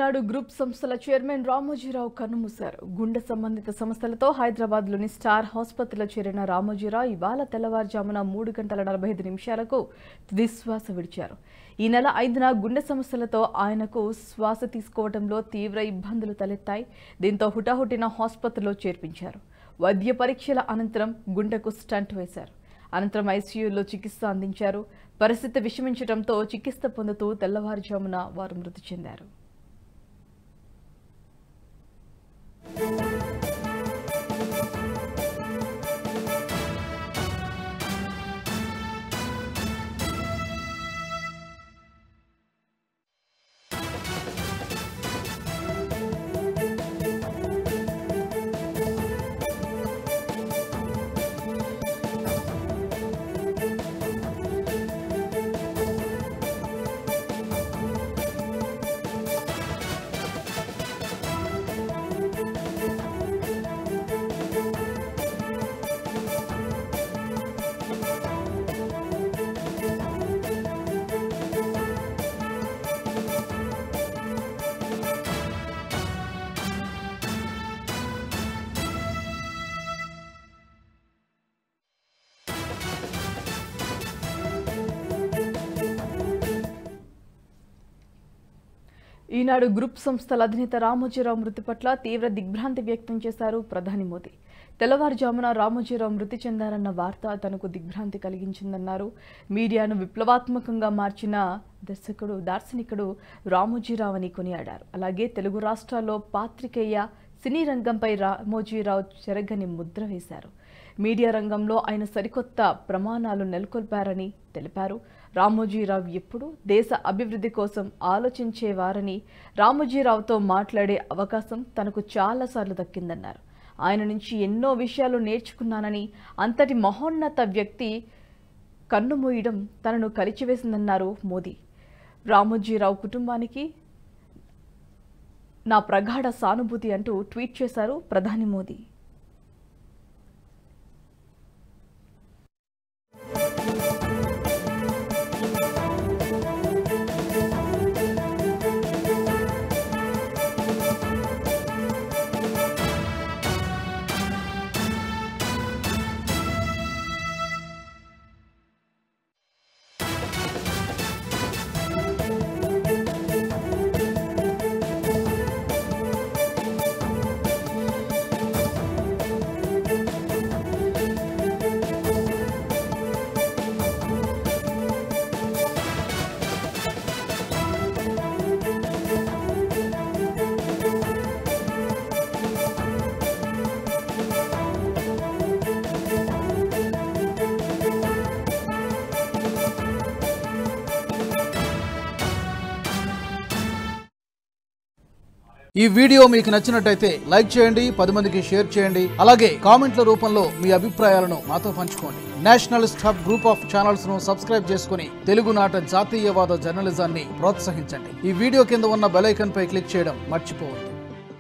ఈనాడు group సంస్థల chairman Ramoji Rao కన్నుమూశారు. గుండె సంబంధిత సమస్యలతో హైదరాబాద్లోని స్టార్ ఆసుపత్రిలో చేరిన రామోజీరావు ఇవాళ తెల్లవారుజామున 3:45 తుదిశ్వాస విడిచారు. ఈ నెల 5న గుండె సమస్యలతో ఆయనకు శ్వాస తీసుకోవడంలో తీవ్ర ఇబ్బందులు తలెత్తాయి. దీంతో హుటాహుటిన ఆసుపత్రిలో చేర్పించారు. వైద్య పరీక్షల అనంతరం గుండెకు స్టంట్ వేశారు. అనంతరం ఐసీయూలో చికిత్స అందించారు. పరిస్థితి విషమించడంతో చికిత్స పొందుతూ తెల్లవారుజామున వారు మృతి చెందారు. ఈనాడు గ్రూప్ సంస్థల అధినేత రామోజీరావు మృతి పట్ల తీవ్ర దిగ్భ్రాంతి వ్యక్తం చేశారు ప్రధాని మోదీ. తెల్లవారుజామున రామోజీరావు మృతి చెందారన్న వార్త తనకు దిగ్భ్రాంతి కలిగించిందన్నారు. మీడియాను విప్లవాత్మకంగా మార్చిన దార్శనికుడు రామోజీరావు అని కొనియాడారు. అలాగే తెలుగు రాష్ట్రాల్లో పాత్రికేయ సినీ రంగంపై రామోజీరావు చెరగని ముద్ర వేశారు. మీడియా రంగంలో ఆయన సరికొత్త ప్రమాణాలు నెలకొల్పారని తెలిపారు. రామోజీరావు ఎప్పుడూ దేశ అభివృద్ధి కోసం ఆలోచించేవారని, రామోజీరావుతో మాట్లాడే అవకాశం తనకు చాలాసార్లు దక్కిందన్నారు. ఆయన నుంచి ఎన్నో విషయాలు నేర్చుకున్నానని, అంతటి మహోన్నత వ్యక్తి కన్నుమూయడం తనను కలిచివేసిందన్నారు మోదీ. రామోజీరావు కుటుంబానికి నా ప్రగాఢ సానుభూతి అంటూ ట్వీట్ చేశారు ప్రధాని మోదీ. ఈ వీడియో మీకు నచ్చినట్టయితే లైక్ చేయండి, 10 మందికి షేర్ చేయండి. అలాగే కామెంట్ల రూపంలో మీ అభిప్రాయాలను మాతో పంచుకోండి. Nationalist hub group of channels ను సబ్స్క్రైబ్ చేసుకుని తెలుగునాట జాతీయవాద జర్నలిజాన్ని ప్రోత్సహించండి. ఈ వీడియో కింద ఉన్న బెల్ ఐకాన్ పై క్లిక్ చేయడం మర్చిపోవద్దు.